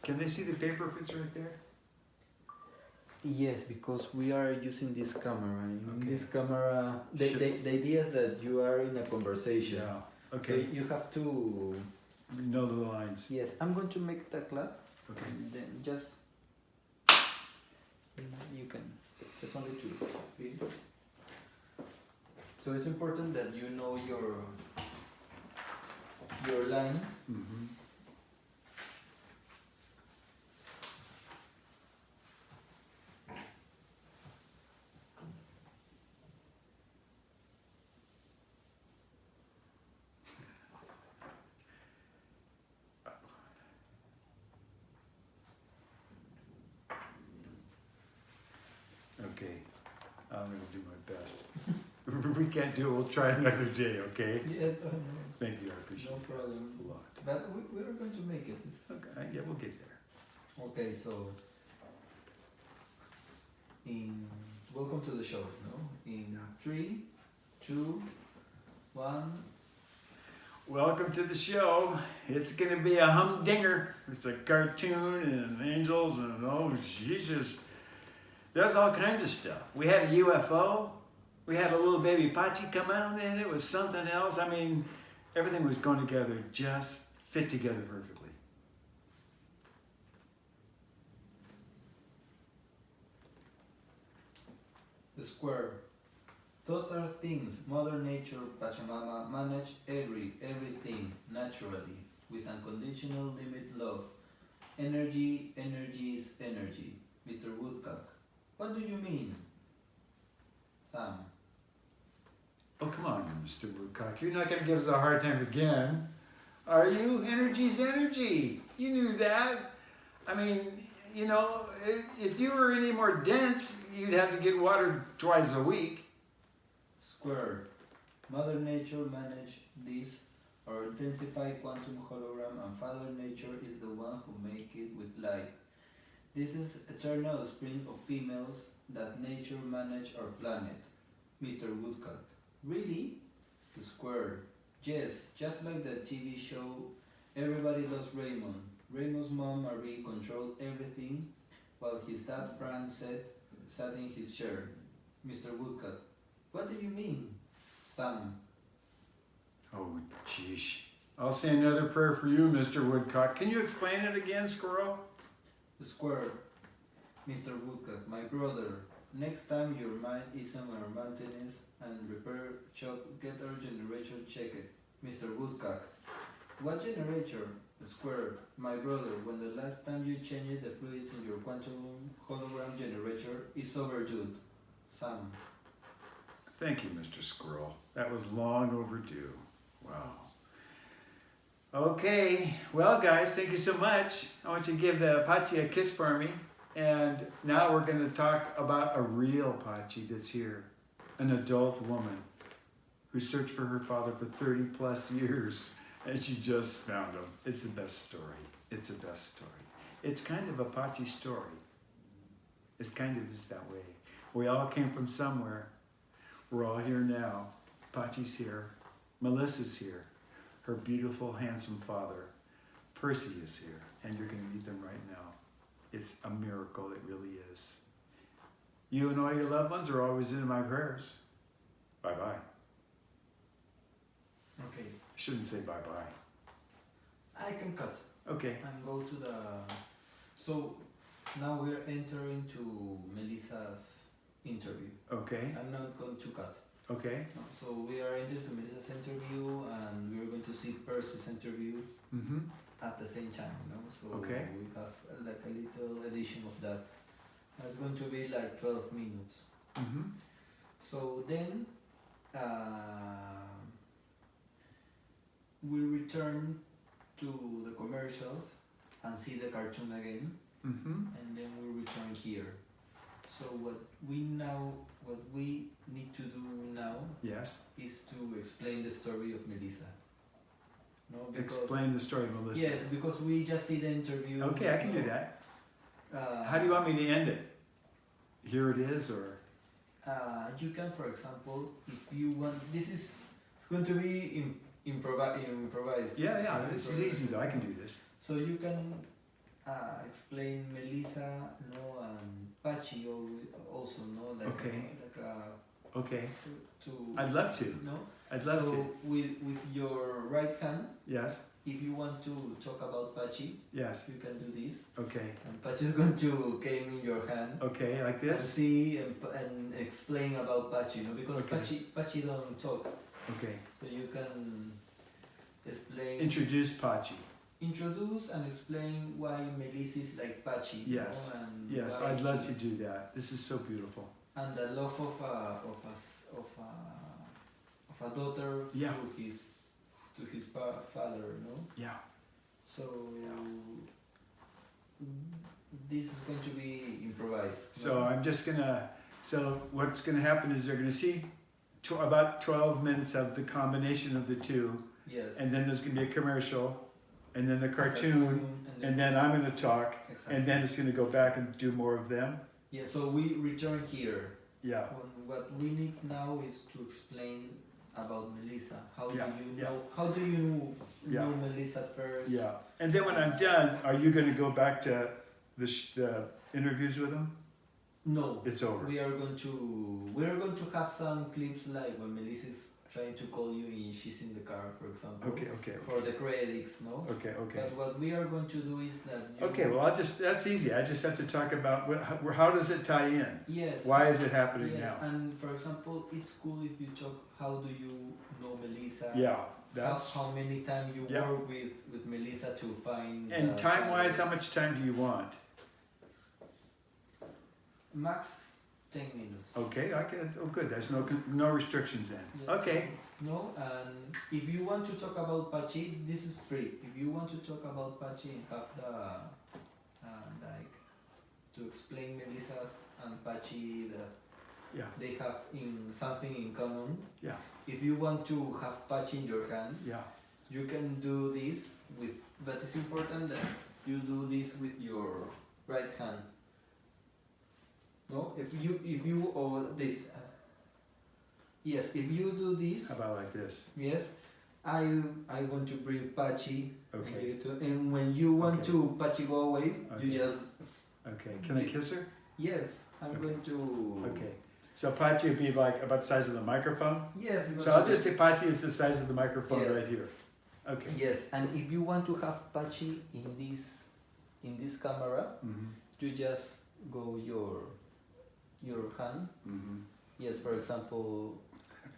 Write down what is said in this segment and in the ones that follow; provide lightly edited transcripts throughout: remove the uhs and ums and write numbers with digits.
Can they see the paper if it's right there? Yes, because we are using this camera. In Okay. this camera, the idea is that you are in a conversation. Yeah. So Okay. you have to. Know the lines. Yes, I'm going to make the clap. Okay. And then just. You can. Just only to feel. So it's important that you know your lines. Mm-hmm. Okay. I'm gonna do my best. If we can't do it, we'll try another day, okay? Yes, Thank you, I appreciate no it problem. a lot. But we are going to make it. Okay, yeah, we'll get there. Okay, so in welcome to the show, no? In 3, 2, 1. Welcome to the show. It's gonna be a humdinger. It's a cartoon and angels and oh Jesus. There's all kinds of stuff. We had a UFO. We had a little baby Pachi come out and it was something else. I mean, everything was going together, just fit together perfectly. The square. Thoughts are things. Mother Nature, Pachamama, manage everything naturally with unconditional limit love. Energy is energy. Mr. Woodcock. What do you mean? Sam. Oh, come on, Mr. Woodcock. You're not going to give us a hard time again. Are you? Energy's energy. You knew that. I mean, you know, if you were any more dense, you'd have to get watered twice a week. Square. Mother Nature manage this or intensify quantum hologram and Father Nature is the one who make it with light. This is eternal spring of females that nature manage our planet. Mr. Woodcock. Really? The square. Yes, just like the TV show Everybody Loves Raymond. Raymond's mom Marie controlled everything while his dad Frank sat in his chair. Mr. Woodcock. What do you mean? Sam. Oh, jeez. I'll say another prayer for you, Mr. Woodcock. Can you explain it again, Squirrel? The square. Mr. Woodcock, my brother. Next time your mind is on our maintenance and repair shop, get our generator checked. Mr. Woodcock. What generator? The square. My brother, when the last time you changed the fluids in your quantum hologram generator is overdue. Sam. Thank you, Mr. Squirrel. That was long overdue. Wow. Okay, well, guys, thank you so much. I want you to give the Apache a kiss for me. And now we're going to talk about a real Apache that's here, an adult woman who searched for her father for 30 plus years, and she just found him. It's the best story. It's the best story. It's kind of Apache story. It's kind of just that way. We all came from somewhere. We're all here now. Apache's here. Melissa's here. Her beautiful, handsome father. Percy is here. And you're going to meet them right now. It's a miracle, it really is. You and all your loved ones are always in my prayers. Bye-bye. Okay. Shouldn't say bye-bye. I can cut. Okay. And go to the... So, now we're entering to Melissa's interview. Okay. I'm not going to cut. Okay. So we are entering to Melissa's interview and we're going to see Percy's interview Mm-hmm. at the same time, you know? So Okay. we have like a little edition of that. That's going to be like 12 minutes. Mm-hmm. So then we return to the commercials and see the cartoon again, Mm-hmm. and then we return here. So what we need to do now Yes. is to explain the story of Melissa. No, Explain the story of Melissa. Yes, because we just see the interview. Okay, I can do that. How do you want me to end it? Here it is, or? You can, for example, if you want, it's going to be improvised. Yeah, this is easy though. I can do this. So you can explain Melissa, no, and Pachi also, no, like Okay. Okay. to I'd love to. no. I'd love so to. with your right hand, Yes. if you want to talk about Pachi, Yes. you can do this, Okay. and Pachi is going to came in your hand. Okay. Like And this. see and explain about Pachi, no? Because Okay. Pachi don't talk, Okay. so you can explain, Introduce Pachi. introduce and explain why Melissa is like Pachi. Yes. No? And Yes. why I'd love he- to do that. This is so beautiful. And the love of a daughter Yeah. to his father, no? Yeah. So this is going to be improvised. So no? I'm just gonna. So what's gonna happen is they're gonna see about 12 minutes of the combination of the two, Yes. and then there's gonna be a commercial, and then the A cartoon, and then I'm gonna talk, exactly. and then it's gonna go back and do more of them. Yeah, so we return here. Yeah. What we need now is to explain about Melissa. How Yeah, do you yeah. know? How do you Yeah. know Melissa first? Yeah. And then when I'm done, are you gonna go back to the interviews with them? No, It's over. we are going to have some clips like when Melissa is trying to call you and she's in the car, for example. Okay. Okay. For the credits, no. Okay. Okay. But what we are going to do is that. You Okay. Well, that's easy. I just have to talk about how does it tie in? Yes. Why is it happening Yes, now? and for example, it's cool if you talk. How do you know Melissa? Yeah. That's. How many times you Yeah. work with Melissa to find. And time-wise, how much time do you want? Max 10 minutes. Okay, I can. Oh, good. There's no restrictions then. Yes. Okay. No, and if you want to talk about Pachi, this is free. If you want to talk about Pachi and have the like to explain Melissa's and Pachi that Yeah. they have in something in common. Yeah. If you want to have Pachi in your hand, Yeah. you can do this with, but it's important that you do this with your right hand. No, if you or this. Yes, if you do this. How about like this? Yes, I want to bring Pachi. Okay. And when you want Okay. to Pachi go away, Okay. you just Okay. Can I kiss her? yes. I'm Okay. going to. Okay. So Pachi would be like about the size of the microphone. Yes. So I'll just say Pachi is the size of the microphone Yes. right here. Okay. Yes, and if you want to have Pachi in this camera, Mm-hmm. you just go your hand. Mm-hmm. Yes, for example.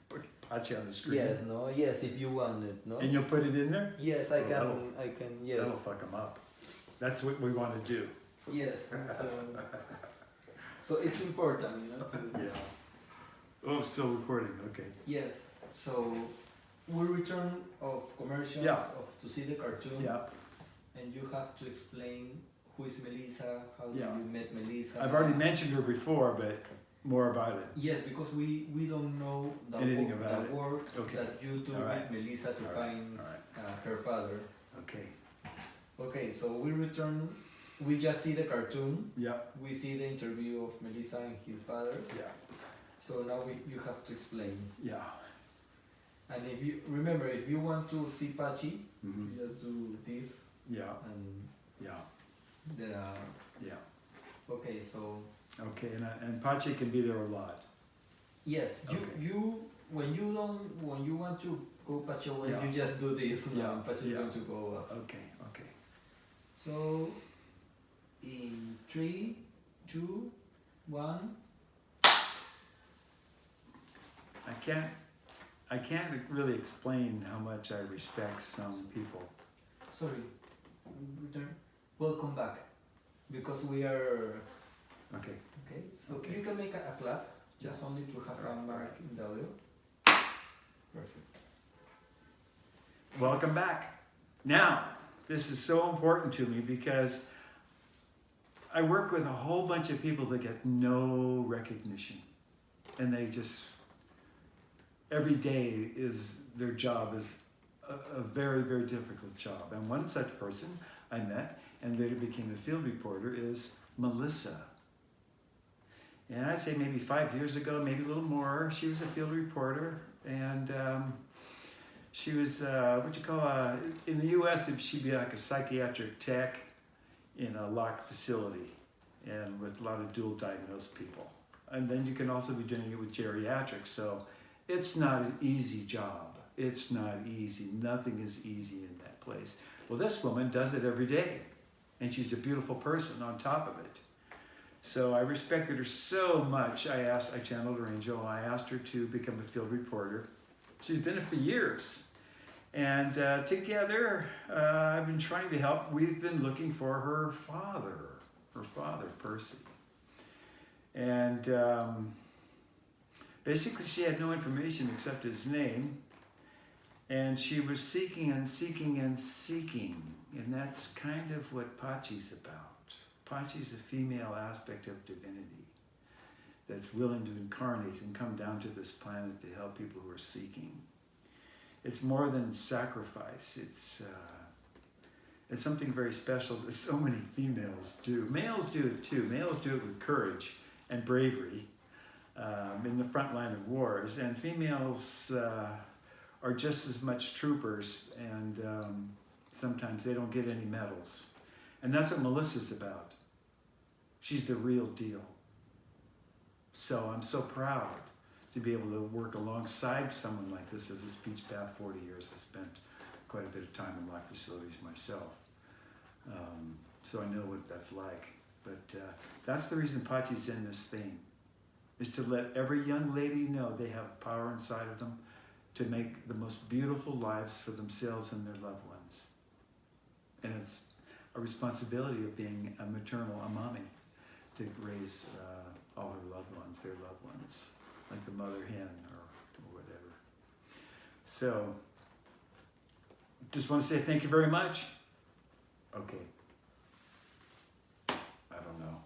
Put Pachi on the screen. Yes. No. Yes, if you want it. No. And you'll put it in there. Yes, Oh, that'll- I can. Yes. That'll fuck them up. That's what we want to do. Yes. So it's important, you know. To, Yeah. Oh, it's still recording. Okay. Yes. So we return of commercials Yeah. of to see the cartoon, Yeah. and you have to explain who is Melissa, how Yeah. did you met Melissa. I've already mentioned her before, but more about it. Yes, because we don't know the Anything work, about the it. work Okay. that you do All right. with Melissa to All right. find All right. her father. Okay. Okay, so we return. We just see the cartoon. Yeah. We see the interview of Melissa and his father. Yeah. So now you have to explain. Yeah. And if you remember, if you want to see Pachi, Mm-hmm. you just do this Yeah. and Yeah. the. Yeah. Okay, so Okay. And Pachi can be there a lot. yes, Okay. you when you want to go Pachi away, Yeah. you just do this. Yeah, And Pachi is yeah. going to go up. Okay. Okay. So in 3, 2, 1. I can't really explain how much I respect some people. Sorry, return. Welcome back, because we are Okay. okay. So Okay. you can make a clap, just only to have a Alright, mark alright. in the audio. Perfect. Welcome back. Now, this is so important to me because I work with a whole bunch of people that get no recognition. And they just, every day is, their job is a very, very difficult job. And one such person I met and later became a field reporter is Melissa. And I'd say maybe 5 years ago, maybe a little more, she was a field reporter. And she was, in the US, she'd be like a psychiatric tech. in a locked facility and with a lot of dual diagnosed people. And then you can also be doing it with geriatrics. So it's not an easy job. It's not easy. Nothing is easy in that place. Well, this woman does it every day, and she's a beautiful person on top of it. So I respected her so much. I channeled her angel. I asked her to become a field reporter. She's been it for years. And together, I've been trying to help. We've been looking for her father, Percy. And basically, she had no information except his name. And she was seeking and seeking and seeking. And that's kind of what Pachi's about. Pachi's a female aspect of divinity that's willing to incarnate and come down to this planet to help people who are seeking. It's more than sacrifice. It's something very special that so many females do. Males do it too. Males do it with courage and bravery in the front line of wars. And females are just as much troopers, and sometimes they don't get any medals. And that's what Melissa's about. She's the real deal. So I'm so proud to be able to work alongside someone like this as a speech path. 40 years. I spent quite a bit of time in locked facilities myself. So I know what that's like. But that's the reason Pachi's in this thing, is to let every young lady know they have power inside of them to make the most beautiful lives for themselves and their loved ones. And it's a responsibility of being a mommy, to raise all her loved ones, their loved ones, like the mother hen or whatever. So, just want to say thank you very much. Okay. I don't know.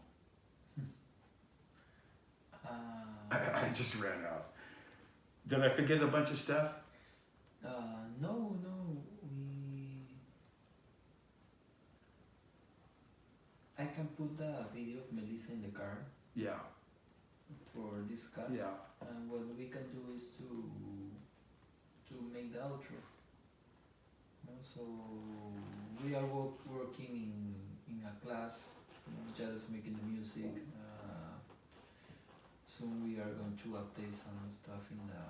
I just ran out. Did I forget a bunch of stuff? No, I can put the video of Melissa in the car Yeah. for this cut. Yeah. And what we can do is to make the outro. So we are working in a class. Just making the music. Soon we are going to update some stuff in the.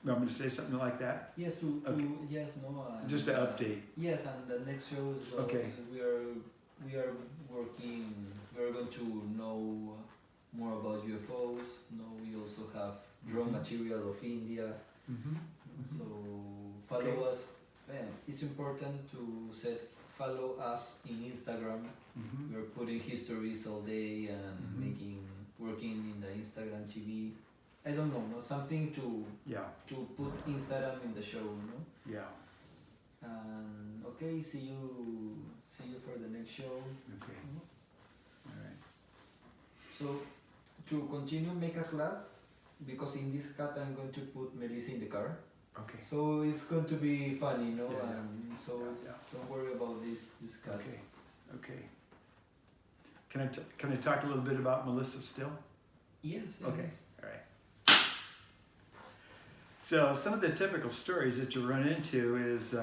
You want me to say something like that? Yes, Okay. yes, no. Just to update. Yes, and the next shows. Okay. We are working. We are going to know more about UFOs. We also have drone material of India. Mm-hmm. So follow us. It's important to follow us in Instagram. Mm-hmm. We're putting histories all day and working in the Instagram TV. I don't know, something to put Instagram in the show, Yeah. And okay, see you for the next show. Okay. All right. So to continue, make a clap, because in this cut I'm going to put Melissa in the car. Okay. So it's going to be funny, Yeah. And so don't worry about this cut. Okay. Okay. Can I talk a little bit about Melissa still? Yes. Okay. Yes. All right. So some of the typical stories that you run into is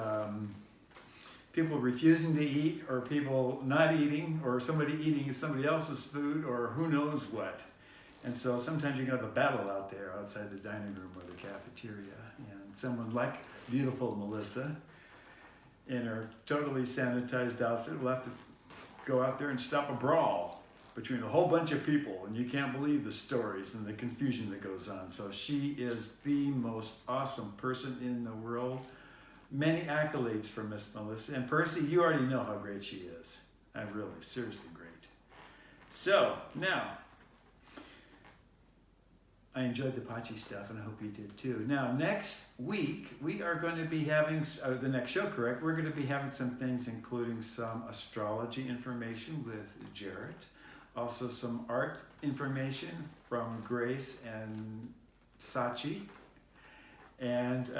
people refusing to eat, or people not eating, or somebody eating somebody else's food, or who knows what. And so sometimes you can have a battle out there outside the dining room or the cafeteria. And someone like beautiful Melissa in her totally sanitized outfit will have to go out there and stop a brawl between a whole bunch of people, and you can't believe the stories and the confusion that goes on. So she is the most awesome person in the world. Many accolades for Miss Melissa. And Percy, you already know how great she is. Really, seriously great. So, now, I enjoyed the Pachi stuff, and I hope you did too. Now, next week, we are going to be having, the next show, correct, we're going to be having some things, including some astrology information with Jarrett, also some art information from Grace and Sachi, and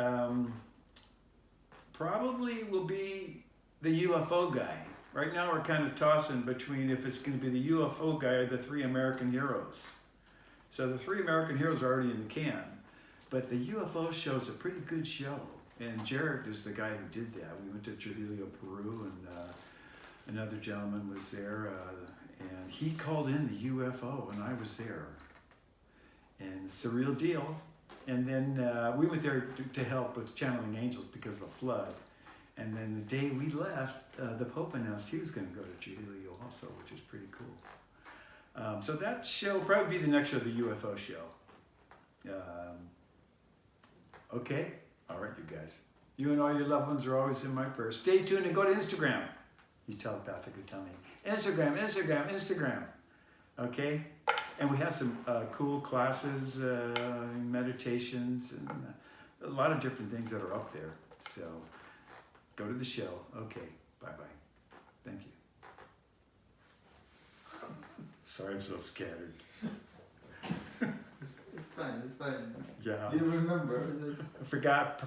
probably will be the UFO guy. Right now, we're kind of tossing between if it's going to be the UFO guy or the 3 American heroes. So the 3 American heroes are already in the can, but the UFO show's a pretty good show, and Jarrett is the guy who did that. We went to Trujillo, Peru, and another gentleman was there, and he called in the UFO, and I was there. And it's a real deal. And then we went there to help with channeling angels because of a flood. And then the day we left, the Pope announced he was going to go to Trujillo also, which is pretty cool. So that show will probably be the next show, the UFO show. Okay? All right, you guys. You and all your loved ones are always in my prayers. Stay tuned and go to Instagram. You telepathically tell me. Instagram. Okay? And we have some cool classes, meditations, and a lot of different things that are up there. So go to the show. Okay. Bye-bye. Thank you. Sorry, I'm so scattered. It's fine. Yeah. You remember this. I forgot